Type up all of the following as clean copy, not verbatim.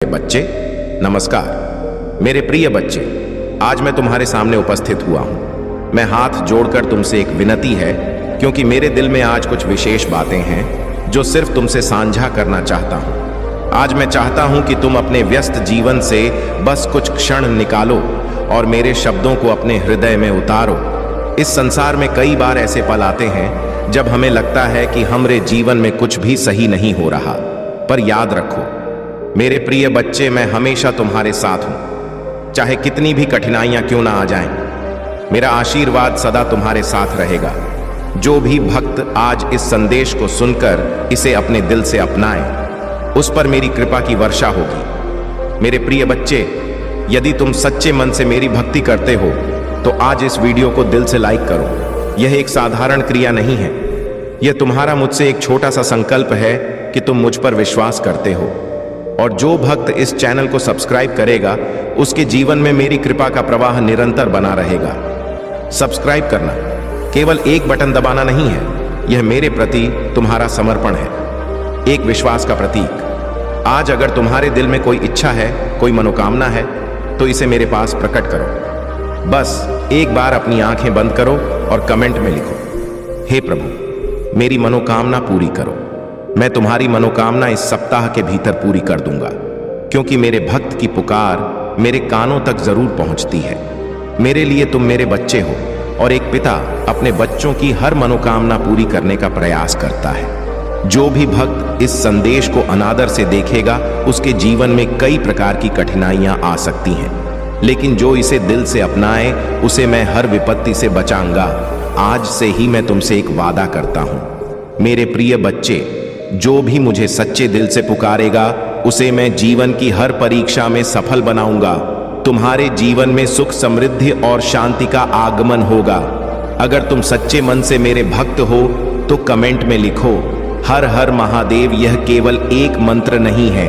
बच्चे, नमस्कार। मेरे प्रिय बच्चे, आज मैं तुम्हारे सामने उपस्थित हुआ हूं। मैं हाथ जोड़कर तुमसे एक विनती है, क्योंकि मेरे दिल में आज कुछ विशेष बातें हैं जो सिर्फ तुमसे साझा करना चाहता हूं। आज मैं चाहता हूं कि तुम अपने व्यस्त जीवन से बस कुछ क्षण निकालो और मेरे शब्दों को अपने हृदय में उतारो। इस संसार में कई बार ऐसे पल आते हैं जब हमें लगता है कि हमारे जीवन में कुछ भी सही नहीं हो रहा, पर याद रखो मेरे प्रिय बच्चे, मैं हमेशा तुम्हारे साथ हूं, चाहे कितनी भी कठिनाइयां क्यों ना आ जाएं। मेरा आशीर्वाद सदा तुम्हारे साथ रहेगा। जो भी भक्त आज इस संदेश को सुनकर इसे अपने दिल से अपनाए, उस पर मेरी कृपा की वर्षा होगी। मेरे प्रिय बच्चे, यदि तुम सच्चे मन से मेरी भक्ति करते हो तो आज इस वीडियो को दिल से लाइक करो। यह एक साधारण क्रिया नहीं है, यह तुम्हारा मुझसे एक छोटा सा संकल्प है कि तुम मुझ पर विश्वास करते हो। और जो भक्त इस चैनल को सब्सक्राइब करेगा, उसके जीवन में मेरी कृपा का प्रवाह निरंतर बना रहेगा। सब्सक्राइब करना केवल एक बटन दबाना नहीं है, यह मेरे प्रति तुम्हारा समर्पण है, एक विश्वास का प्रतीक। आज अगर तुम्हारे दिल में कोई इच्छा है, कोई मनोकामना है, तो इसे मेरे पास प्रकट करो। बस एक बार अपनी आंखें बंद करो और कमेंट में लिखो, हे प्रभु मेरी मनोकामना पूरी करो। मैं तुम्हारी मनोकामना इस सप्ताह के भीतर पूरी कर दूंगा, क्योंकि मेरे भक्त की पुकार मेरे कानों तक जरूर पहुंचती है। मेरे लिए तुम मेरे बच्चे हो और एक पिता अपने बच्चों की हर मनोकामना पूरी करने का प्रयास करता है। जो भी भक्त इस संदेश को अनादर से देखेगा, उसके जीवन में कई प्रकार की कठिनाइयां आ सकती हैं, लेकिन जो इसे दिल से अपनाए, उसे मैं हर विपत्ति से बचाऊंगा। आज से ही मैं तुमसे एक वादा करता हूं। मेरे प्रिय बच्चे, जो भी मुझे सच्चे दिल से पुकारेगा, उसे मैं जीवन की हर परीक्षा में सफल बनाऊंगा। तुम्हारे जीवन में सुख, समृद्धि और शांति का आगमन होगा। अगर तुम सच्चे मन से मेरे भक्त हो तो कमेंट में लिखो, हर हर महादेव। यह केवल एक मंत्र नहीं है,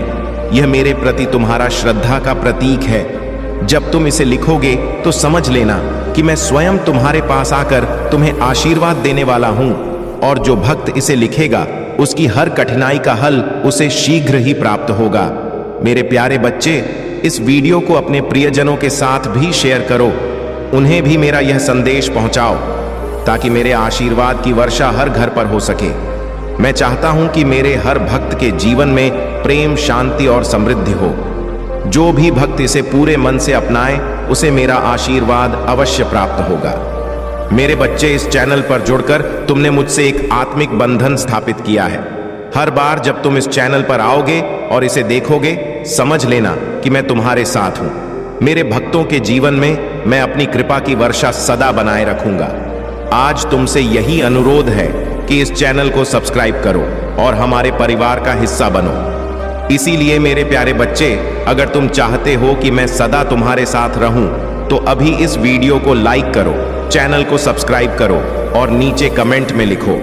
यह मेरे प्रति तुम्हारा श्रद्धा का प्रतीक है। जब तुम इसे लिखोगे तो समझ लेना कि मैं स्वयं तुम्हारे पास आकर तुम्हें आशीर्वाद देने वाला हूं। और जो भक्त इसे लिखेगा, उसकी हर कठिनाई का हल उसे शीघ्र ही प्राप्त होगा। मेरे प्यारे बच्चे, इस वीडियो को अपने प्रियजनों के साथ भी शेयर करो। उन्हें भी मेरा यह संदेश पहुंचाओ, ताकि मेरे आशीर्वाद की वर्षा हर घर पर हो सके। मैं चाहता हूं कि मेरे हर भक्त के जीवन में प्रेम, शांति और समृद्धि हो। जो भी भक्त इसे पूरे मन से अपनाए, उसे मेरा आशीर्वाद अवश्य प्राप्त होगा। मेरे बच्चे, इस चैनल पर जुड़कर तुमने मुझसे एक आत्मिक बंधन स्थापित किया है। हर बार जब तुम इस चैनल पर आओगे और इसे देखोगे, समझ लेना कि मैं तुम्हारे साथ हूं। मेरे भक्तों के जीवन में मैं अपनी कृपा की वर्षा सदा बनाए रखूंगा। आज तुमसे यही अनुरोध है कि इस चैनल को सब्सक्राइब करो और हमारे परिवार का हिस्सा बनो। इसीलिए मेरे प्यारे बच्चे, अगर तुम चाहते हो कि मैं सदा तुम्हारे साथ रहूं, तो अभी इस वीडियो को लाइक करो, चैनल को सब्सक्राइब करो और नीचे कमेंट में लिखो,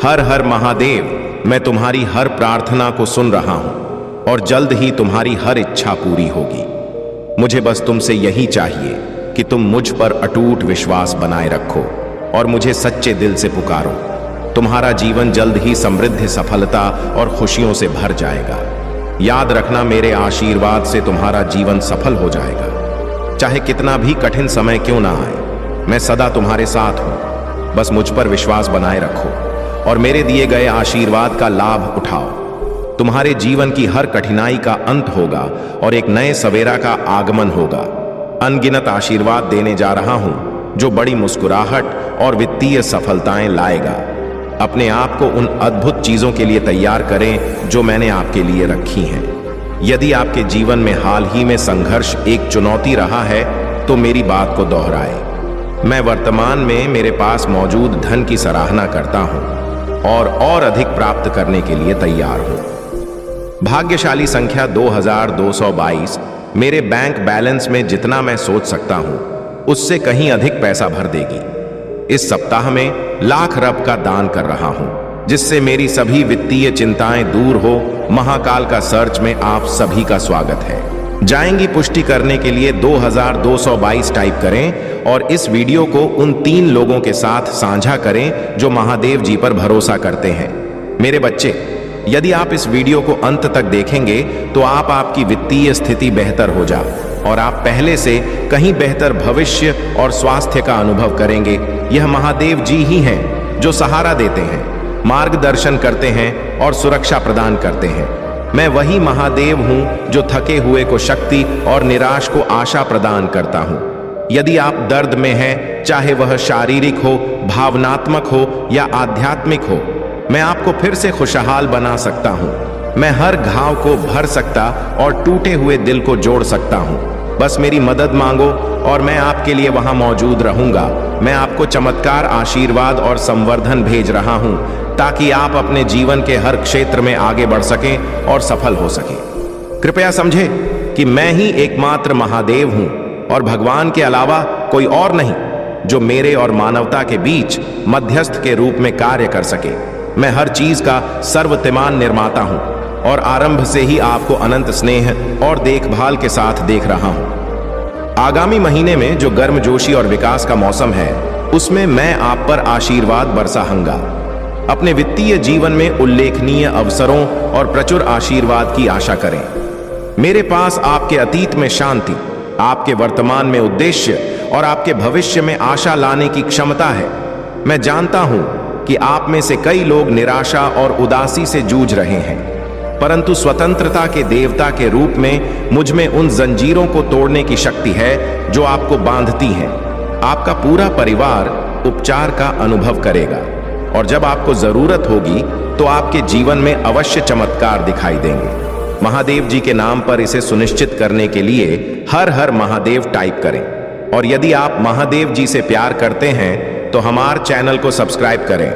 हर हर महादेव। मैं तुम्हारी हर प्रार्थना को सुन रहा हूं और जल्द ही तुम्हारी हर इच्छा पूरी होगी। मुझे बस तुमसे यही चाहिए कि तुम मुझ पर अटूट विश्वास बनाए रखो और मुझे सच्चे दिल से पुकारो। तुम्हारा जीवन जल्द ही समृद्धि, सफलता और खुशियों से भर जाएगा। याद रखना, मेरे आशीर्वाद से तुम्हारा जीवन सफल हो जाएगा। चाहे कितना भी कठिन समय क्यों ना आए, मैं सदा तुम्हारे साथ हूं। बस मुझ पर विश्वास बनाए रखो और मेरे दिए गए आशीर्वाद का लाभ उठाओ। तुम्हारे जीवन की हर कठिनाई का अंत होगा और एक नए सवेरा का आगमन होगा। अनगिनत आशीर्वाद देने जा रहा हूं, जो बड़ी मुस्कुराहट और वित्तीय सफलताएं लाएगा। अपने आप को उन अद्भुत चीजों के लिए तैयार करें जो मैंने आपके लिए रखी हैं। यदि आपके जीवन में हाल ही में संघर्ष एक चुनौती रहा है, तो मेरी बात को दोहराए। मैं वर्तमान में मेरे पास मौजूद धन की सराहना करता हूं और अधिक प्राप्त करने के लिए तैयार हूं। भाग्यशाली संख्या 2222 मेरे बैंक बैलेंस में जितना मैं सोच सकता हूं, उससे कहीं अधिक पैसा भर देगी। इस सप्ताह में लाख रब का दान कर रहा हूं, जिससे मेरी सभी वित्तीय चिंताएं दूर हो। महाकाल का सर्च में आप सभी का स्वागत है। जाएंगी पुष्टि करने के लिए 2222 टाइप करें और इस वीडियो को उन 3 लोगों के साथ साझा करें जो महादेव जी पर भरोसा करते हैं। मेरे बच्चे, यदि आप इस वीडियो को अंत तक देखेंगे तो आपकी वित्तीय स्थिति बेहतर हो जा और आप पहले से कहीं बेहतर भविष्य और स्वास्थ्य का अनुभव करेंगे। यह महादेव जी ही हैं जो सहारा देते हैं, मार्गदर्शन करते हैं और सुरक्षा प्रदान करते हैं। मैं वही महादेव हूं जो थके हुए को शक्ति और निराश को आशा प्रदान करता हूं। यदि आप दर्द में हैं, चाहे वह शारीरिक हो, भावनात्मक हो या आध्यात्मिक हो, मैं आपको फिर से खुशहाल बना सकता हूं। मैं हर घाव को भर सकता और टूटे हुए दिल को जोड़ सकता हूं। बस मेरी मदद मांगो और मैं आपके लिए वहां मौजूद रहूंगा। मैं आपको चमत्कार, आशीर्वाद और संवर्धन भेज रहा हूं ताकि आप अपने जीवन के हर क्षेत्र में आगे बढ़ सकें और सफल हो सकें। कृपया समझें कि मैं ही एकमात्र महादेव हूं और भगवान के अलावा कोई और नहीं जो मेरे और मानवता के बीच मध्यस्थ के रूप में कार्य कर सके। मैं हर चीज का सर्वतिमान निर्माता हूं और आरंभ से ही आपको अनंत स्नेह और देखभाल के साथ देख रहा हूं। आगामी महीने में जो गर्मजोशी और विकास का मौसम है, उसमें मैं आप पर आशीर्वाद बरसाऊंगा। अपने वित्तीय जीवन में उल्लेखनीय अवसरों और प्रचुर आशीर्वाद की आशा करें। मेरे पास आपके अतीत में शांति, आपके वर्तमान में उद्देश्य और आपके भविष्य में आशा लाने की क्षमता है। मैं जानता हूं कि आप में से कई लोग निराशा और उदासी से जूझ रहे हैं, परंतु स्वतंत्रता के देवता के रूप में मुझ में उन जंजीरों को तोड़ने की शक्ति है जो आपको बांधती हैं। आपका पूरा परिवार उपचार का अनुभव करेगा और जब आपको जरूरत होगी तो आपके जीवन में अवश्य चमत्कार दिखाई देंगे। महादेव जी के नाम पर इसे सुनिश्चित करने के लिए हर हर महादेव टाइप करें और यदि आप महादेव जी से प्यार करते हैं तो हमारे चैनल को सब्सक्राइब करें।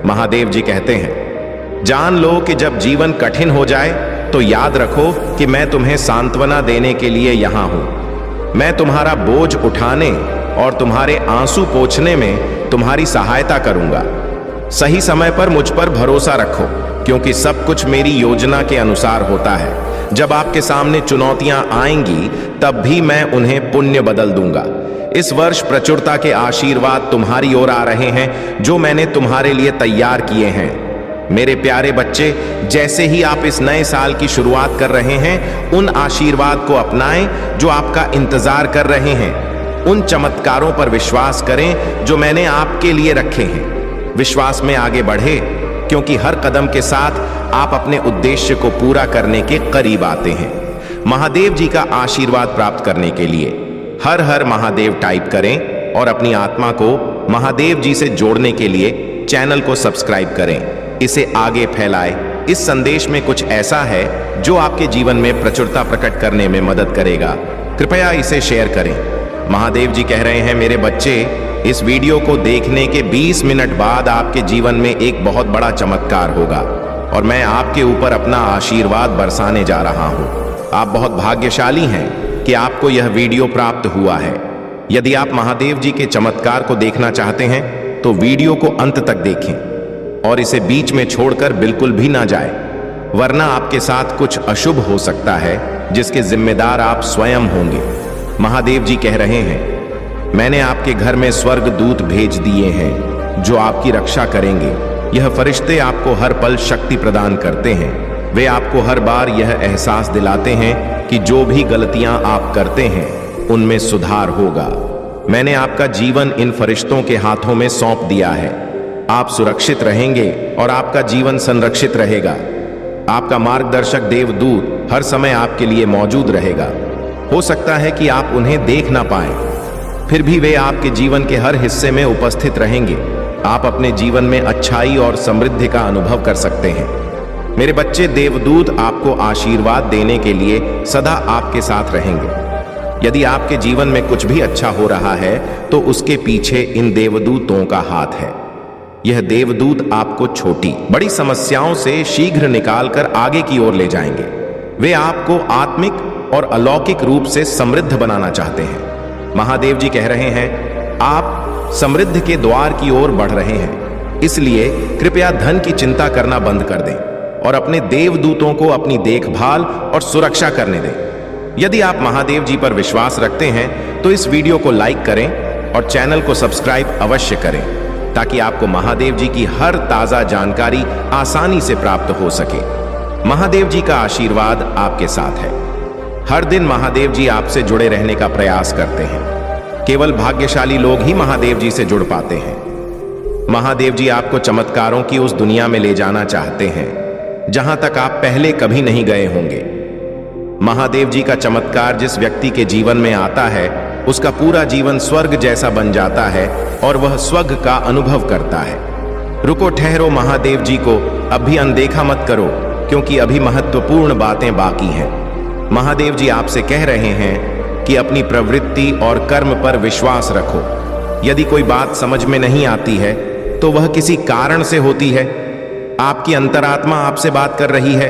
महादेव जी कहते हैं, जान लो कि जब जीवन कठिन हो जाए तो याद रखो कि मैं तुम्हें सांत्वना देने के लिए यहां हूं। मैं तुम्हारा बोझ उठाने और तुम्हारे आंसू पोंछने में तुम्हारी सहायता करूंगा। सही समय पर मुझ पर भरोसा रखो क्योंकि सब कुछ मेरी योजना के अनुसार होता है। जब आपके सामने चुनौतियां आएंगी तब भी मैं उन्हें पुण्य बदल दूंगा। इस वर्ष प्रचुरता के आशीर्वाद तुम्हारी ओर आ रहे हैं जो मैंने तुम्हारे लिए तैयार किए हैं। मेरे प्यारे बच्चे, जैसे ही आप इस नए साल की शुरुआत कर रहे हैं, उन आशीर्वाद को अपनाएं जो आपका इंतजार कर रहे हैं। उन चमत्कारों पर विश्वास करें जो मैंने आपके लिए रखे हैं। विश्वास में आगे बढ़े क्योंकि हर कदम के साथ आप अपने उद्देश्य को पूरा करने के करीब आते हैं। महादेव जी का आशीर्वाद प्राप्त करने के लिए हर हर महादेव टाइप करें और अपनी आत्मा को महादेव जी से जोड़ने के लिए चैनल को सब्सक्राइब करें। इसे आगे फैलाएं। इस संदेश में कुछ ऐसा है जो आपके जीवन में प्रचुरता प्रकट करने में मदद करेगा। कृपया इसे शेयर करें। महादेव जी कह रहे हैं, मेरे बच्चे, इस वीडियो को देखने के 20 मिनट बाद आपके जीवन में एक बहुत बड़ा चमत्कार होगा और मैं आपके ऊपर अपना आशीर्वाद बरसाने जा रहा हूं। आप बहुत भाग्यशाली हैं कि आपको यह वीडियो प्राप्त हुआ है। यदि आप महादेव जी के चमत्कार को देखना चाहते हैं तो वीडियो को अंत तक देखें और इसे बीच में छोड़कर बिल्कुल भी ना जाए, वरना आपके साथ कुछ अशुभ हो सकता है जिसके जिम्मेदार आप स्वयं होंगे। महादेव जी कह रहे हैं, मैंने आपके घर में स्वर्ग दूत भेज दिए हैं जो आपकी रक्षा करेंगे। यह फरिश्ते आपको हर पल शक्ति प्रदान करते हैं। वे आपको हर बार यह एहसास दिलाते हैं कि जो भी गलतियां आप करते हैं उनमें सुधार होगा। मैंने आपका जीवन इन फरिश्तों के हाथों में सौंप दिया है। आप सुरक्षित रहेंगे और आपका जीवन संरक्षित रहेगा। आपका मार्गदर्शक देवदूत हर समय आपके लिए मौजूद रहेगा। हो सकता है कि आप उन्हें देख ना पाएं, फिर भी वे आपके जीवन के हर हिस्से में उपस्थित रहेंगे। आप अपने जीवन में अच्छाई और समृद्धि का अनुभव कर सकते हैं। मेरे बच्चे, देवदूत आपको आशीर्वाद देने के लिए सदा आपके साथ रहेंगे। यदि आपके जीवन में कुछ भी अच्छा हो रहा है तो उसके पीछे इन देवदूतों का हाथ है। यह देवदूत आपको छोटी बड़ी समस्याओं से शीघ्र निकालकर आगे की ओर ले जाएंगे। वे आपको आत्मिक और अलौकिक रूप से समृद्ध बनाना चाहते हैं। महादेव जी कह रहे हैं, आप समृद्धि के द्वार की ओर बढ़ रहे हैं, इसलिए कृपया धन की चिंता करना बंद कर दें और अपने देवदूतों को अपनी देखभाल और सुरक्षा करने दें। यदि आप महादेव जी पर विश्वास रखते हैं तो इस वीडियो को लाइक करें और चैनल को सब्सक्राइब अवश्य करें। ताकि आपको महादेव जी की हर ताजा जानकारी आसानी से प्राप्त हो सके। महादेव जी का आशीर्वाद आपके साथ है। हर दिन महादेव जी आपसे जुड़े रहने का प्रयास करते हैं। केवल भाग्यशाली लोग ही महादेव जी से जुड़ पाते हैं। महादेव जी आपको चमत्कारों की उस दुनिया में ले जाना चाहते हैं जहां तक आप पहले कभी नहीं गए होंगे। महादेव जी का चमत्कार जिस व्यक्ति के जीवन में आता है, उसका पूरा जीवन स्वर्ग जैसा बन जाता है और वह स्वर्ग का अनुभव करता है। रुको, ठहरो, महादेव जी को अभी अनदेखा मत करो, क्योंकि अभी महत्वपूर्ण बातें बाकी हैं। महादेव जी आपसे कह रहे हैं कि अपनी प्रवृत्ति और कर्म पर विश्वास रखो। यदि कोई बात समझ में नहीं आती है तो वह किसी कारण से होती है। आपकी अंतरात्मा आपसे बात कर रही है।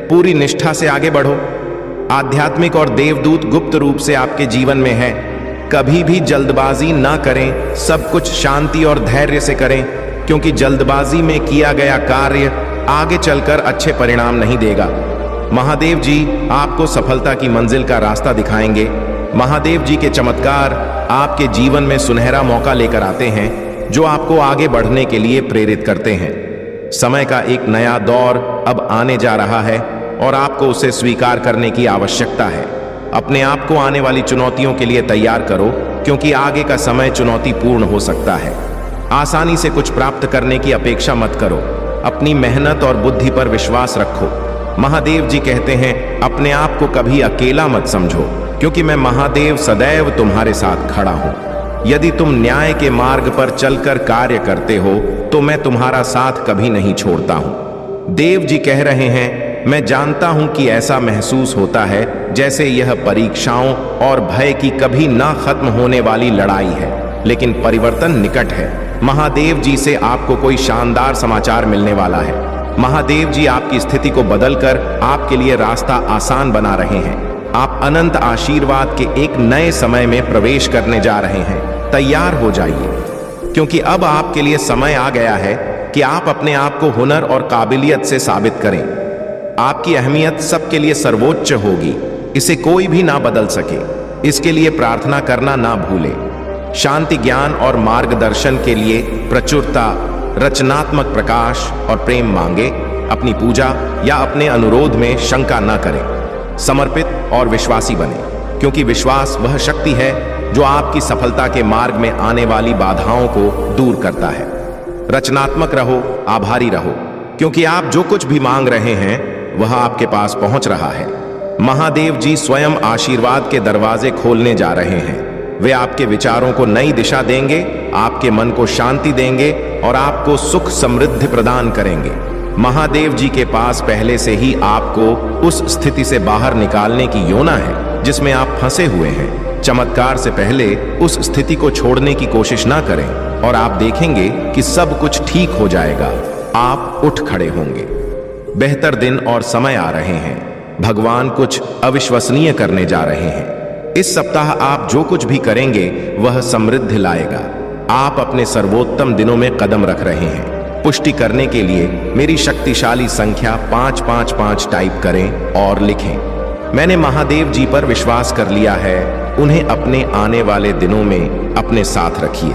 पूरी निष्ठा से आगे बढ़ो। आध्यात्मिक और देवदूत गुप्त रूप से आपके जीवन में है। कभी भी जल्दबाजी ना करें, सब कुछ शांति और धैर्य से करें, क्योंकि जल्दबाजी में किया गया कार्य आगे चलकर अच्छे परिणाम नहीं देगा। महादेव जी आपको सफलता की मंजिल का रास्ता दिखाएंगे। महादेव जी के चमत्कार आपके जीवन में सुनहरा मौका लेकर आते हैं, जो आपको आगे बढ़ने के लिए प्रेरित करते हैं। समय का एक नया दौर अब आने जा रहा है और आपको उसे स्वीकार करने की आवश्यकता है। अपने आप को आने वाली चुनौतियों के लिए तैयार करो, क्योंकि आगे का समय चुनौतीपूर्ण हो सकता है। आसानी से कुछ प्राप्त करने की अपेक्षा मत करो। अपनी मेहनत और बुद्धि पर विश्वास रखो। महादेव जी कहते हैं, अपने आप को कभी अकेला मत समझो, क्योंकि मैं महादेव सदैव तुम्हारे साथ खड़ा हूं। यदि तुम न्याय के मार्ग पर चलकर कार्य करते हो तो मैं तुम्हारा साथ कभी नहीं छोड़ता हूं। देव जी कह रहे हैं, मैं जानता हूं कि ऐसा महसूस होता है जैसे यह परीक्षाओं और भय की कभी ना खत्म होने वाली लड़ाई है, लेकिन परिवर्तन निकट है। महादेव जी से आपको कोई शानदार समाचार मिलने वाला है। महादेव जी आपकी स्थिति को बदलकर आपके लिए रास्ता आसान बना रहे हैं। आप अनंत आशीर्वाद के एक नए समय में प्रवेश करने जा रहे हैं। तैयार हो जाइए, क्योंकि अब आपके लिए समय आ गया है कि आप अपने आप को हुनर और काबिलियत से साबित करें। आपकी अहमियत सबके लिए सर्वोच्च होगी, इसे कोई भी ना बदल सके। इसके लिए प्रार्थना करना ना भूलें। शांति, ज्ञान और मार्गदर्शन के लिए प्रचुरता, रचनात्मक प्रकाश और प्रेम मांगे। अपनी पूजा या अपने अनुरोध में शंका न करें। समर्पित और विश्वासी बने, क्योंकि विश्वास वह शक्ति है जो आपकी सफलता के मार्ग में आने वाली बाधाओं को दूर करता है। रचनात्मक रहो, आभारी रहो, क्योंकि आप जो कुछ भी मांग रहे हैं वह आपके पास पहुंच रहा है। महादेव जी स्वयं आशीर्वाद के दरवाजे खोलने जा रहे हैं। वे आपके विचारों को नई दिशा देंगे, आपके मन को शांति देंगे और आपको सुख समृद्धि प्रदान करेंगे। महादेव जी के पास पहले से ही आपको उस स्थिति से बाहर निकालने की योजना है जिसमें आप फंसे हुए हैं। चमत्कार से पहले उस स्थिति को छोड़ने की कोशिश ना करें और आप देखेंगे कि सब कुछ ठीक हो जाएगा। आप उठ खड़े होंगे। बेहतर दिन और समय आ रहे हैं। भगवान कुछ अविश्वसनीय करने जा रहे हैं। इस सप्ताह आप जो कुछ भी करेंगे वह समृद्धि लाएगा। आप अपने सर्वोत्तम दिनों में कदम रख रहे हैं। पुष्टि करने के लिए मेरी शक्तिशाली संख्या 555 टाइप करें और लिखें। मैंने महादेव जी पर विश्वास कर लिया है। उन्हें अपने आने वाले दिनों में अपने साथ रखिए।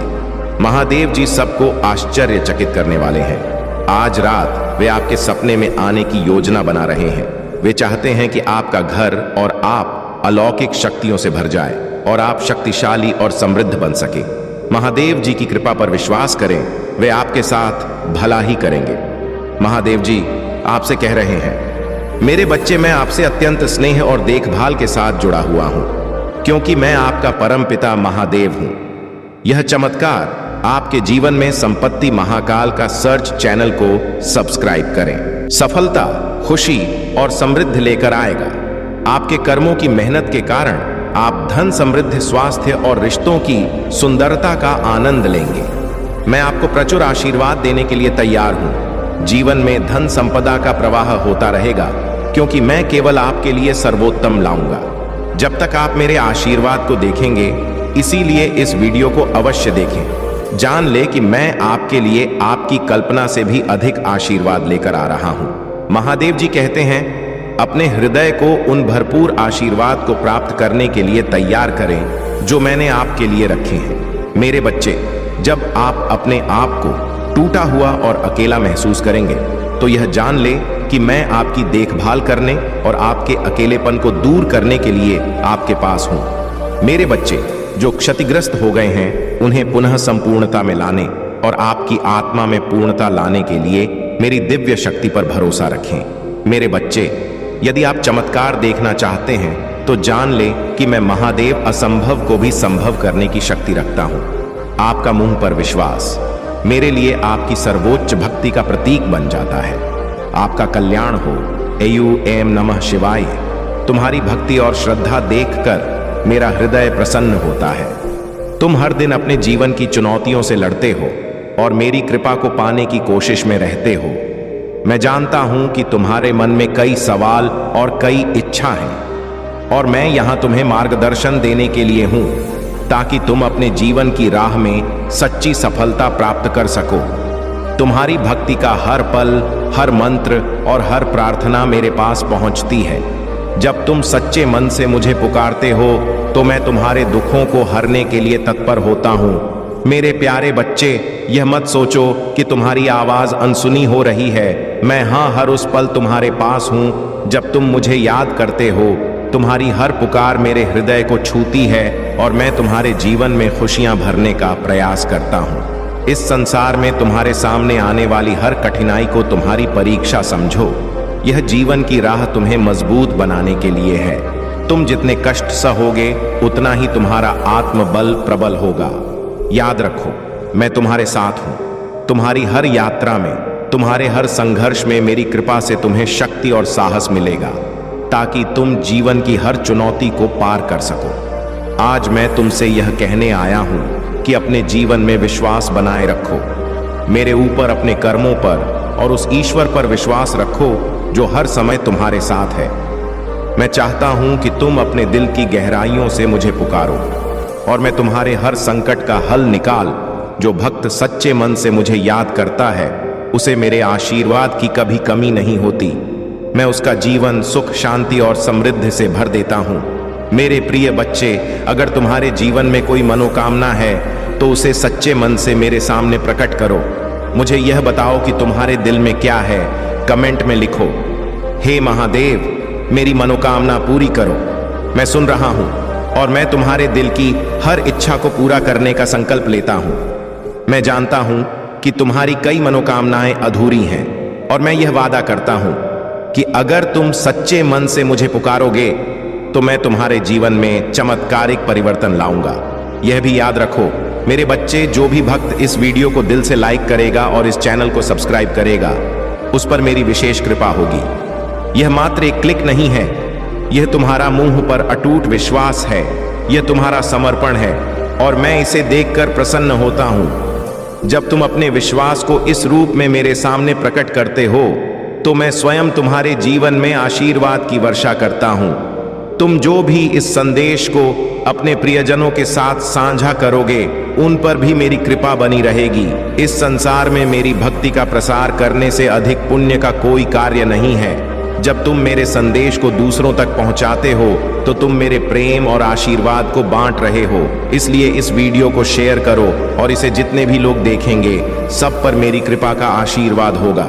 महादेव जी सबको आश्चर्यचकित करने वाले हैं। आज रात वे आपके सपने में आने की योजना बना रहे हैं। वे चाहते हैं कि आपका घर और आप अलौकिक शक्तियों से भर जाए और आप शक्तिशाली और समृद्ध बन सके। महादेव जी की कृपा पर विश्वास करें, वे आपके साथ भला ही करेंगे। महादेव जी आपसे कह रहे हैं, मेरे बच्चे, मैं आपसे अत्यंत स्नेह और देखभाल के साथ जुड़ा हुआ हूं, क्योंकि मैं आपका परम पिता महादेव हूं। यह चमत्कार आपके जीवन में संपत्ति महाकाल का सर्च चैनल को सब्सक्राइब करें। सफलता, खुशी और समृद्धि लेकर आएगा। आपके कर्मों की मेहनत के कारण आप धन, समृद्धि, स्वास्थ्य और रिश्तों की सुंदरता का आनंद लेंगे। मैं आपको प्रचुर आशीर्वाद देने के लिए तैयार हूं। जीवन में धन संपदा का प्रवाह होता रहेगा, क्योंकि मैं केवल आपके लिए सर्वोत्तम लाऊंगा। जब तक आप मेरे आशीर्वाद को देखेंगे, इसीलिए इस वीडियो को अवश्य देखें। जान ले कि मैं आपके लिए आपकी कल्पना से भी अधिक आशीर्वाद लेकर आ रहा हूं। महादेव जी कहते हैं, अपने हृदय को उन भरपूर आशीर्वाद को प्राप्त करने के लिए तैयार करें जो मैंने आपके लिए रखे हैं। मेरे बच्चे, जब आप अपने आप को टूटा हुआ और अकेला महसूस करेंगे तो यह जान ले कि मैं आपकी देखभाल करने और आपके अकेलेपन को दूर करने के लिए आपके पास हूं। मेरे बच्चे जो क्षतिग्रस्त हो गए हैं उन्हें पुनः संपूर्णता में लाने और आपकी आत्मा में पूर्णता लाने के लिए मेरी दिव्य शक्ति पर भरोसा रखें। मेरे बच्चे, यदि आप चमत्कार देखना चाहते हैं तो जान ले कि मैं महादेव असंभव को भी संभव करने की शक्ति रखता हूं। आपका मुंह पर विश्वास मेरे लिए आपकी सर्वोच्च भक्ति का प्रतीक बन जाता है। आपका कल्याण हो। एम नमः शिवाय। तुम्हारी भक्ति और श्रद्धा देखकर मेरा हृदय प्रसन्न होता है। तुम हर दिन अपने जीवन की चुनौतियों से लड़ते हो और मेरी कृपा को पाने की कोशिश में रहते हो। मैं जानता हूं कि तुम्हारे मन में कई सवाल और कई इच्छा हैं और मैं यहां तुम्हें मार्गदर्शन देने के लिए हूं ताकि तुम अपने जीवन की राह में सच्ची सफलता प्राप्त कर सको। तुम्हारी भक्ति का हर पल, हर मंत्र और हर प्रार्थना मेरे पास पहुंचती है। जब तुम सच्चे मन से मुझे पुकारते हो तो मैं तुम्हारे दुखों को हरने के लिए तत्पर होता हूं। मेरे प्यारे बच्चे, यह मत सोचो कि तुम्हारी आवाज अनसुनी हो रही है। मैं हर उस पल तुम्हारे पास हूं जब तुम मुझे याद करते हो। तुम्हारी हर पुकार मेरे हृदय को छूती है और मैं तुम्हारे जीवन में खुशियां भरने का प्रयास करता हूं। इस संसार में तुम्हारे सामने आने वाली हर कठिनाई को तुम्हारी परीक्षा समझो। यह जीवन की राह तुम्हें मजबूत बनाने के लिए है। तुम जितने कष्ट सहोगे उतना ही तुम्हारा आत्मबल प्रबल होगा। याद रखो, मैं तुम्हारे साथ हूं। तुम्हारी हर यात्रा में, तुम्हारे हर संघर्ष में मेरी कृपा से तुम्हें शक्ति और साहस मिलेगा ताकि तुम जीवन की हर चुनौती को पार कर सको। आज मैं तुमसे यह कहने आया हूं कि अपने जीवन में विश्वास बनाए रखो। मेरे ऊपर, अपने कर्मों पर और उस ईश्वर पर विश्वास रखो जो हर समय तुम्हारे साथ है। मैं चाहता हूं कि तुम अपने दिल की गहराइयों से मुझे पुकारो और मैं तुम्हारे हर संकट का हल निकाल। जो भक्त सच्चे मन से मुझे याद करता है उसे मेरे आशीर्वाद की कभी कमी नहीं होती। मैं उसका जीवन सुख, शांति और समृद्धि से भर देता हूं। मेरे प्रिय बच्चे, अगर तुम्हारे जीवन में कोई मनोकामना है तो उसे सच्चे मन से मेरे सामने प्रकट करो। मुझे यह बताओ कि तुम्हारे दिल में क्या है। कमेंट में लिखो, हे महादेव, मेरी मनोकामना पूरी करो। मैं सुन रहा हूं और मैं तुम्हारे दिल की हर इच्छा को पूरा करने का संकल्प लेता हूं। मैं जानता हूं कि तुम्हारी कई मनोकामनाएं अधूरी हैं और मैं यह वादा करता हूं कि अगर तुम सच्चे मन से मुझे पुकारोगे तो मैं तुम्हारे जीवन में चमत्कारिक परिवर्तन लाऊंगा। यह भी याद रखो मेरे बच्चे, जो भी भक्त इस वीडियो को दिल से लाइक करेगा और इस चैनल को सब्सक्राइब करेगा उस पर मेरी विशेष कृपा होगी। यह मात्र एक क्लिक नहीं है, यह तुम्हारा मुंह पर अटूट विश्वास है। यह तुम्हारा समर्पण है और मैं इसे देखकर प्रसन्न होता हूं। जब तुम अपने विश्वास को इस रूप में मेरे सामने प्रकट करते हो तो मैं स्वयं तुम्हारे जीवन में आशीर्वाद की वर्षा करता हूं। तुम जो भी इस संदेश को अपने प्रियजनों के साथ साझा करोगे उन पर भी मेरी कृपा बनी रहेगी। इस संसार में मेरी भक्ति का प्रसार करने से अधिक पुण्य का कोई कार्य नहीं है। जब तुम मेरे संदेश को दूसरों तक पहुंचाते हो तो तुम मेरे प्रेम और आशीर्वाद को बांट रहे हो। इसलिए इस वीडियो को शेयर करो और इसे जितने भी लोग देखेंगे सब पर मेरी कृपा का आशीर्वाद होगा।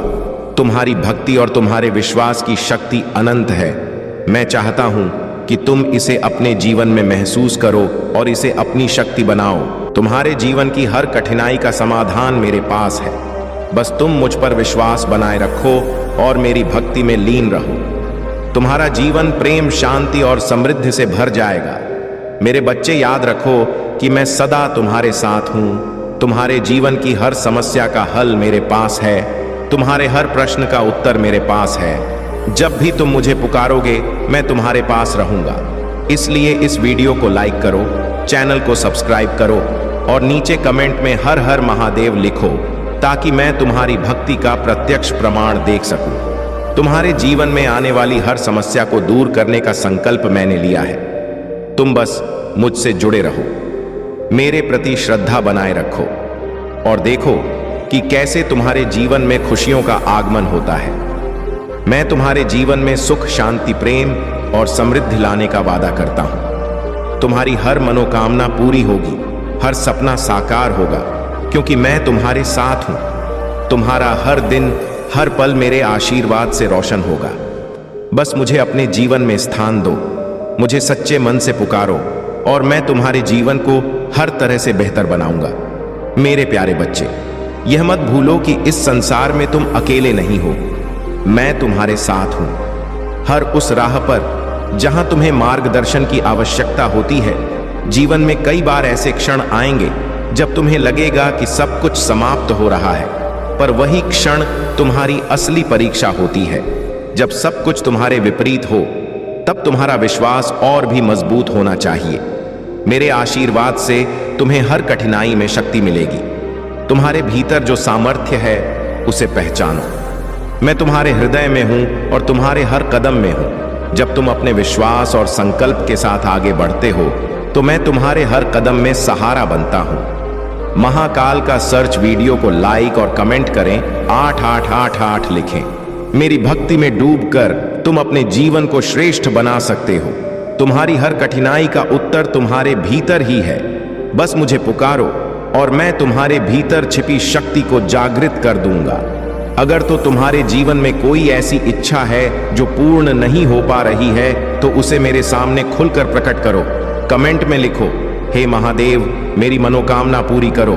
तुम्हारी भक्ति और तुम्हारे विश्वास की शक्ति अनंत है। मैं चाहता हूं कि तुम इसे अपने जीवन में महसूस करो और इसे अपनी शक्ति बनाओ। तुम्हारे जीवन की हर कठिनाई का समाधान मेरे पास है। बस तुम मुझ पर विश्वास बनाए रखो और मेरी भक्ति में लीन रहो। तुम्हारा जीवन प्रेम, शांति और समृद्धि से भर जाएगा। मेरे बच्चे, याद रखो कि मैं सदा तुम्हारे साथ हूं। तुम्हारे जीवन की हर समस्या का हल मेरे पास है। तुम्हारे हर प्रश्न का उत्तर मेरे पास है। जब भी तुम मुझे पुकारोगे मैं तुम्हारे पास रहूंगा। इसलिए इस वीडियो को लाइक करो, चैनल को सब्सक्राइब करो और नीचे कमेंट में हर हर महादेव लिखो ताकि मैं तुम्हारी भक्ति का प्रत्यक्ष प्रमाण देख सकूं। तुम्हारे जीवन में आने वाली हर समस्या को दूर करने का संकल्प मैंने लिया है। तुम बस मुझसे जुड़े रहो, मेरे प्रति श्रद्धा बनाए रखो और देखो कि कैसे तुम्हारे जीवन में खुशियों का आगमन होता है। मैं तुम्हारे जीवन में सुख, शांति, प्रेम और समृद्धि लाने का वादा करता हूं। तुम्हारी हर मनोकामना पूरी होगी, हर सपना साकार होगा क्योंकि मैं तुम्हारे साथ हूं। तुम्हारा हर दिन हर पल मेरे आशीर्वाद से रोशन होगा। बस मुझे अपने जीवन में स्थान दो, मुझे सच्चे मन से पुकारो और मैं तुम्हारे जीवन को हर तरह से बेहतर बनाऊंगा। मेरे प्यारे बच्चे, यह मत भूलो कि इस संसार में तुम अकेले नहीं हो। मैं तुम्हारे साथ हूं। हर उस राह पर जहां तुम्हें मार्गदर्शन की आवश्यकता होती है, जीवन में कई बार ऐसे क्षण आएंगे जब तुम्हें लगेगा कि सब कुछ समाप्त हो रहा है, पर वही क्षण तुम्हारी असली परीक्षा होती है। जब सब कुछ तुम्हारे विपरीत हो, तब तुम्हारा विश्वास और भी मजबूत होना चाहिए। मेरे आशीर्वाद से तुम्हें हर कठिनाई में शक्ति मिलेगी। तुम्हारे भीतर जो सामर्थ्य है उसे पहचानो। मैं तुम्हारे हृदय में हूं और तुम्हारे हर कदम में हूं। जब तुम अपने विश्वास और संकल्प के साथ आगे बढ़ते हो, तो मैं तुम्हारे हर कदम में सहारा बनता हूं। महाकाल का सर्च वीडियो को लाइक और कमेंट करें, 8888 लिखें। मेरी भक्ति में डूबकर तुम अपने जीवन को श्रेष्ठ बना सकते हो। तुम्हारी हर कठिनाई का उत्तर तुम्हारे भीतर ही है। बस मुझे पुकारो और मैं तुम्हारे भीतर छिपी शक्ति को जागृत कर दूंगा। अगर तो तुम्हारे जीवन में कोई ऐसी इच्छा है जो पूर्ण नहीं हो पा रही है, तो उसे मेरे सामने खुलकर प्रकट करो। कमेंट में लिखो, हे महादेव, मेरी मनोकामना पूरी करो।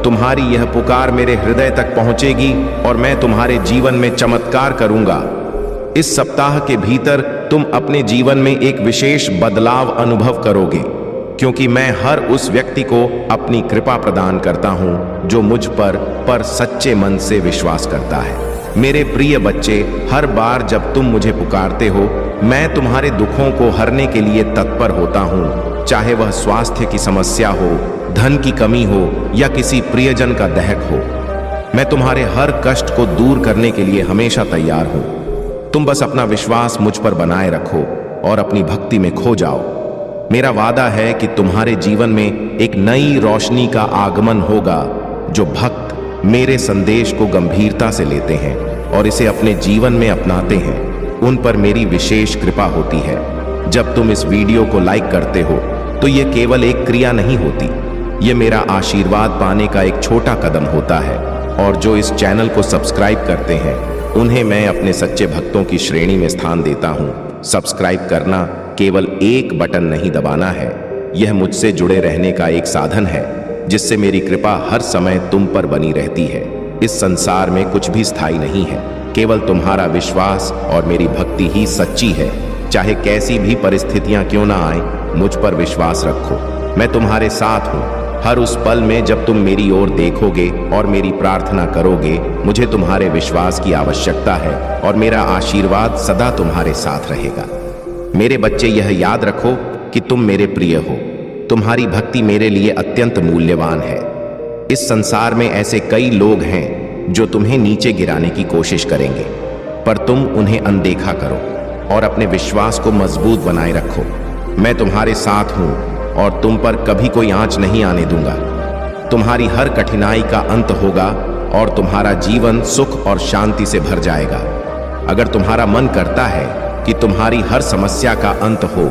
तुम्हारी यह पुकार मेरे हृदय तक पहुंचेगी और मैं तुम्हारे जीवन में चमत्कार करूंगा। इस सप्ताह के भीतर तुम अपने जीवन में एक विशेष बदलाव अनुभव करोगे, क्योंकि मैं हर उस व्यक्ति को अपनी कृपा प्रदान करता हूं जो मुझ पर सच्चे मन से विश्वास करता है। मेरे प्रिय बच्चे, हर बार जब तुम मुझे पुकारते हो, मैं तुम्हारे दुखों को हरने के लिए तत्पर होता हूं। चाहे वह स्वास्थ्य की समस्या हो, धन की कमी हो या किसी प्रियजन का दहक हो, मैं तुम्हारे हर कष्ट को दूर करने के लिए हमेशा तैयार हूं। तुम बस अपना विश्वास मुझ पर बनाए रखो और अपनी भक्ति में खो जाओ। मेरा वादा है कि तुम्हारे जीवन में एक नई रोशनी का आगमन होगा। जो भक्त मेरे संदेश को गंभीरता से लेते हैं और इसे अपने जीवन में अपनाते हैं, उन पर मेरी विशेष कृपा होती है। जब तुम इस वीडियो को लाइक करते हो, तो यह केवल एक क्रिया नहीं होती, यह मेरा आशीर्वाद पाने का एक छोटा कदम होता है। और जो इस चैनल को सब्सक्राइब करते हैं, उन्हें मैं अपने सच्चे भक्तों की श्रेणी में स्थान देता हूं। सब्सक्राइब करना केवल एक बटन नहीं दबाना है, यह मुझसे जुड़े रहने का एक साधन है, जिससे मेरी कृपा हर समय तुम पर बनी रहती है। इस संसार में कुछ भी स्थायी नहीं है, केवल तुम्हारा विश्वास और मेरी भक्ति ही सच्ची है। चाहे कैसी भी परिस्थितियां क्यों ना आए, मुझ पर विश्वास रखो। मैं तुम्हारे साथ हूं। हर उस पल में जब तुम मेरी ओर देखोगे और मेरी प्रार्थना करोगे, मुझे तुम्हारे विश्वास की आवश्यकता है और मेरा आशीर्वाद सदा तुम्हारे साथ रहेगा। मेरे बच्चे, यह याद रखो कि तुम मेरे प्रिय हो। तुम्हारी भक्ति मेरे लिए अत्यंत मूल्यवान है। इस संसार में ऐसे कई लोग हैं जो तुम्हें नीचे गिराने की कोशिश करेंगे, पर तुम उन्हें अनदेखा करो और अपने विश्वास को मजबूत बनाए रखो। मैं तुम्हारे साथ हूं और तुम पर कभी कोई आंच नहीं आने दूंगा। तुम्हारी हर कठिनाई का अंत होगा और तुम्हारा जीवन सुख और शांति से भर जाएगा। अगर तुम्हारा मन करता है कि तुम्हारी हर समस्या का अंत हो,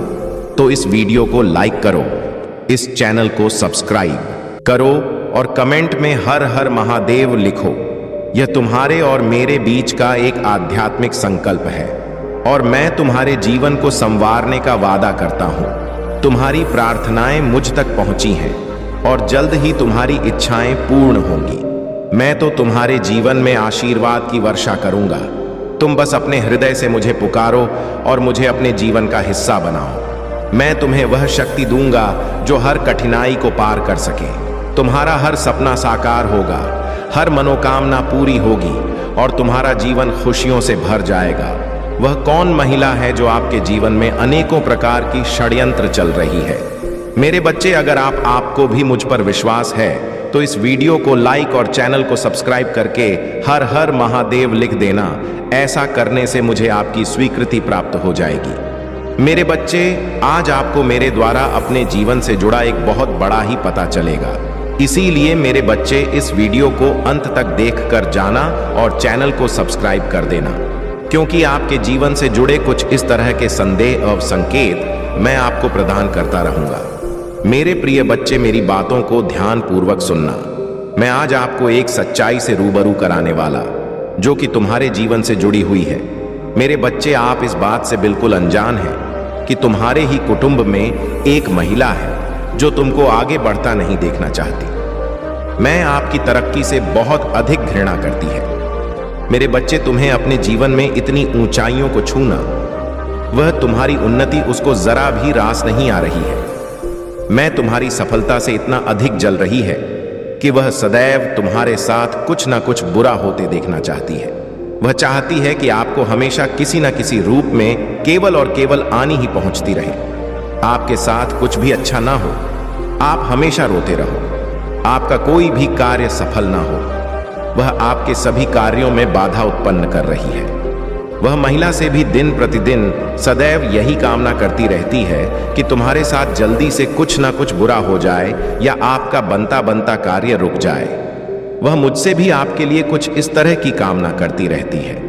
तो इस वीडियो को लाइक करो, इस चैनल को सब्सक्राइब करो और कमेंट में हर हर महादेव लिखो। यह तुम्हारे और मेरे बीच का एक आध्यात्मिक संकल्प है और मैं तुम्हारे जीवन को संवारने का वादा करता हूं। तुम्हारी प्रार्थनाएं मुझ तक पहुंची हैं और जल्द ही तुम्हारी इच्छाएं पूर्ण होंगी। मैं तो तुम्हारे जीवन में आशीर्वाद की वर्षा करूंगा। तुम बस अपने हृदय से मुझे पुकारो और मुझे अपने जीवन का हिस्सा बनाओ। मैं तुम्हें वह शक्ति दूंगा जो हर कठिनाई को पार कर सके। तुम्हारा हर सपना साकार होगा, हर मनोकामना पूरी होगी और तुम्हारा जीवन खुशियों से भर जाएगा। वह कौन महिला है जो आपके जीवन में अनेकों प्रकार की षड्यंत्र चल रही है? मेरे बच्चे, अगर आपको भी मुझ पर विश्वास है, तो इस वीडियो को लाइक और चैनल को सब्सक्राइब करके हर हर महादेव लिख देना। ऐसा करने से मुझे आपकी स्वीकृति प्राप्त हो जाएगी। मेरे बच्चे, आज आपको मेरे द्वारा अपने जीवन से जुड़ा एक बहुत बड़ा ही पता चलेगा। इसीलिए मेरे बच्चे, इस वीडियो को अंत तक देखकर जाना और चैनल को सब्सक्राइब कर देना, क्योंकि आपके जीवन से जुड़े कुछ इस तरह के संदेह और संकेत मैं आपको प्रदान करता रहूंगा। मेरे प्रिय बच्चे, मेरी बातों को ध्यान पूर्वक सुनना। मैं आज आपको एक सच्चाई से रूबरू कराने वाला, जो कि तुम्हारे जीवन से जुड़ी हुई है। मेरे बच्चे, आप इस बात से बिल्कुल अनजान हैं कि तुम्हारे ही कुटुंब में एक महिला है जो तुमको आगे बढ़ता नहीं देखना चाहती। मैं आपकी तरक्की से बहुत अधिक घृणा करती है। मेरे बच्चे, तुम्हें अपने जीवन में इतनी ऊंचाइयों को छूना, वह तुम्हारी उन्नति उसको जरा भी रास नहीं आ रही है। मैं तुम्हारी सफलता से इतना अधिक जल रही है कि वह सदैव तुम्हारे साथ कुछ ना कुछ बुरा होते देखना चाहती है। वह चाहती है कि आपको हमेशा किसी न किसी रूप में केवल और केवल आनी ही पहुंचती रहे। आपके साथ कुछ भी अच्छा ना हो, आप हमेशा रोते रहो, आपका कोई भी कार्य सफल ना हो। वह आपके सभी कार्यों में बाधा उत्पन्न कर रही है। वह महिला से भी दिन प्रतिदिन सदैव यही कामना करती रहती है कि तुम्हारे साथ जल्दी से कुछ ना कुछ बुरा हो जाए या आपका बनता बनता कार्य रुक जाए। वह मुझसे भी आपके लिए कुछ इस तरह की कामना करती रहती है।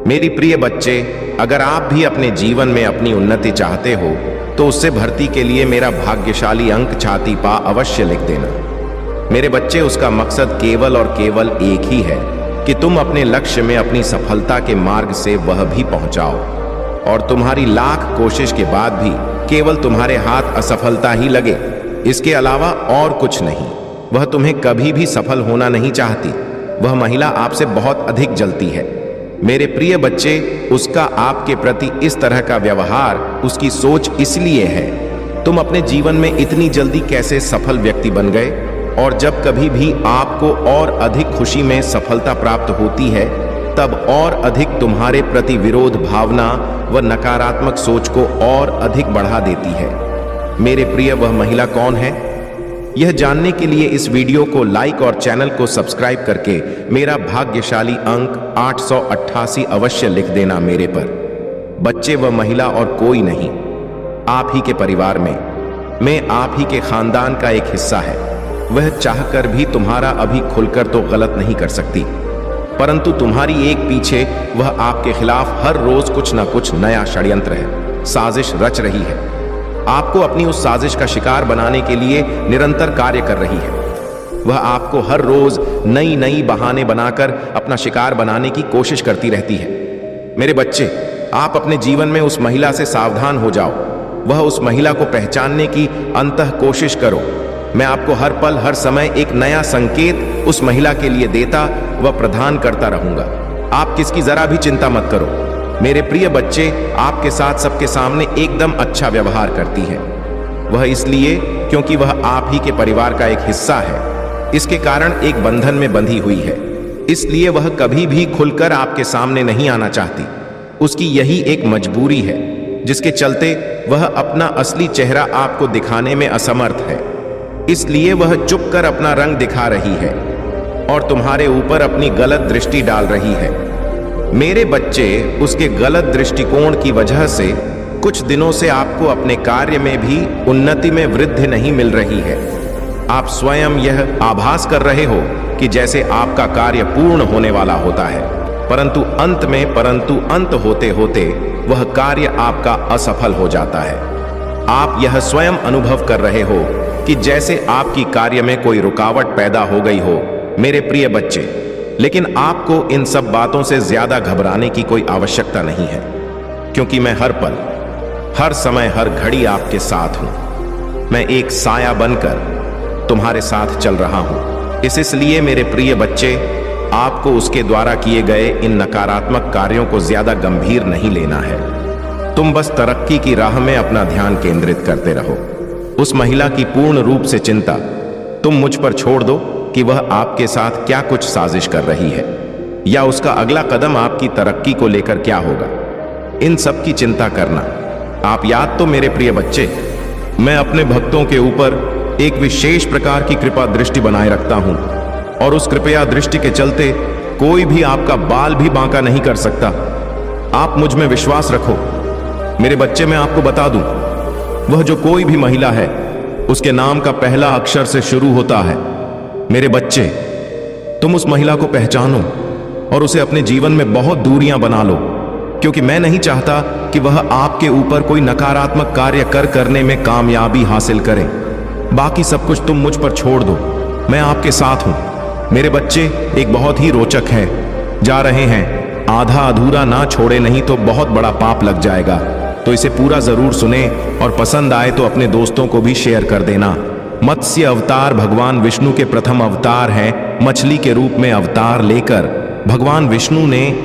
मेरी प्रिय बच्चे, अगर आप भी अपने जीवन में अपनी उन्नति चाहते हो तो उससे भर्ती के लिए मेरा भाग्यशाली अंक छाती पा अवश्य लिख देना। मेरे बच्चे, उसका मकसद केवल और केवल एक ही है कि तुम अपने लक्ष्य में अपनी सफलता के मार्ग से वह भी पहुंचाओ, और तुम्हारी लाख कोशिश के बाद भी केवल तुम्हारे हाथ असफलता ही लगे, इसके अलावा और कुछ नहीं। वह तुम्हें कभी भी सफल होना नहीं चाहती। वह महिला आपसे बहुत अधिक जलती है। मेरे प्रिय बच्चे, उसका आपके प्रति इस तरह का व्यवहार, उसकी सोच इसलिए है। तुम अपने जीवन में इतनी जल्दी कैसे सफल व्यक्ति बन गए, और जब कभी भी आपको और अधिक खुशी में सफलता प्राप्त होती है तब और अधिक तुम्हारे प्रति विरोध भावना व नकारात्मक सोच को और अधिक बढ़ा देती है। मेरे प्रिय, वह महिला कौन है? यह जानने के लिए इस वीडियो को लाइक और चैनल को सब्सक्राइब करके मेरा भाग्यशाली अंक 888 अवश्य लिख देना मेरे पर। बच्चे, वह महिला और कोई नहीं, आप ही के परिवार में, मैं आप ही के खानदान का एक हिस्सा है। वह चाहकर भी तुम्हारा अभी खुलकर तो गलत नहीं कर सकती, परंतु तुम्हारी एक पीछे वह आपके खिलाफ हर रोज कुछ ना कुछ नया षड्यंत्र है, साजिश रच रही है। आपको अपनी उस साजिश का शिकार बनाने के लिए निरंतर कार्य कर रही है। वह आपको हर रोज नई नई बहाने बनाकर अपना शिकार बनाने की कोशिश करती रहती है। मेरे बच्चे, आप अपने जीवन में उस महिला से सावधान हो जाओ। वह उस महिला को पहचानने की अंतः कोशिश करो। मैं आपको हर पल हर समय एक नया संकेत उस महिला के लिए देता व प्रदान करता रहूंगा। आप किसकी जरा भी चिंता मत करो। मेरे प्रिय बच्चे, आपके साथ सबके सामने एकदम अच्छा व्यवहार करती है। वह इसलिए क्योंकि वह आप ही के परिवार का एक हिस्सा है। इसके कारण एक बंधन में बंधी हुई है, इसलिए वह कभी भी खुलकर आपके सामने नहीं आना चाहती। उसकी यही एक मजबूरी है, जिसके चलते वह अपना असली चेहरा आपको दिखाने में असमर्थ है। इसलिए वह चुप कर अपना रंग दिखा रही है और तुम्हारे ऊपर अपनी गलत दृष्टि डाल रही है। मेरे बच्चे, उसके गलत दृष्टिकोण की वजह से कुछ दिनों से आपको अपने कार्य में भी उन्नति में वृद्धि नहीं मिल रही है। आप स्वयं यह आभास कर रहे हो कि जैसे आपका कार्य पूर्ण होने वाला होता है, परंतु अंत होते होते वह कार्य आपका असफल हो जाता है। आप यह स्वयं अनुभव कर रहे हो कि जैसे आपकी कार्य में कोई रुकावट पैदा हो गई हो। मेरे प्रिय बच्चे, लेकिन आपको इन सब बातों से ज्यादा घबराने की कोई आवश्यकता नहीं है, क्योंकि मैं हर पल, हर समय, हर घड़ी आपके साथ हूं। मैं एक साया बनकर तुम्हारे साथ चल रहा हूं। इसलिए मेरे प्रिय बच्चे, आपको उसके द्वारा किए गए इन नकारात्मक कार्यों को ज्यादा गंभीर नहीं लेना है। तुम बस तरक्की की राह में अपना ध्यान केंद्रित करते रहो। उस महिला की पूर्ण रूप से चिंता तुम मुझ पर छोड़ दो कि वह आपके साथ क्या कुछ साजिश कर रही है, या उसका अगला कदम आपकी तरक्की को लेकर क्या होगा। इन सब की चिंता करना आप याद तो मेरे प्रिय बच्चे, मैं अपने भक्तों के ऊपर एक विशेष प्रकार की कृपा दृष्टि बनाए रखता हूं, और उस कृपया दृष्टि के चलते कोई भी आपका बाल भी बांका नहीं कर सकता। आप मुझ में विश्वास रखो। मेरे बच्चे, मैं आपको बता दूं, वह जो कोई भी महिला है, उसके नाम का पहला अक्षर से शुरू होता है। मेरे बच्चे, तुम उस महिला को पहचानो और उसे अपने जीवन में बहुत दूरियां बना लो, क्योंकि मैं नहीं चाहता कि वह आपके ऊपर कोई नकारात्मक कार्य करने में कामयाबी हासिल करे। बाकी सब कुछ तुम मुझ पर छोड़ दो, मैं आपके साथ हूं। मेरे बच्चे, एक बहुत ही रोचक है। जा रहे हैं, आधा अधूरा ना छोड़े, नहीं तो बहुत बड़ा पाप लग जाएगा। तो इसे पूरा जरूर सुने और पसंद आए तो अपने दोस्तों को भी शेयर कर देना। मत्स्य अवतार भगवान विष्णु के प्रथम अवतार हैं। मछली के रूप में अवतार लेकर भगवान विष्णु ने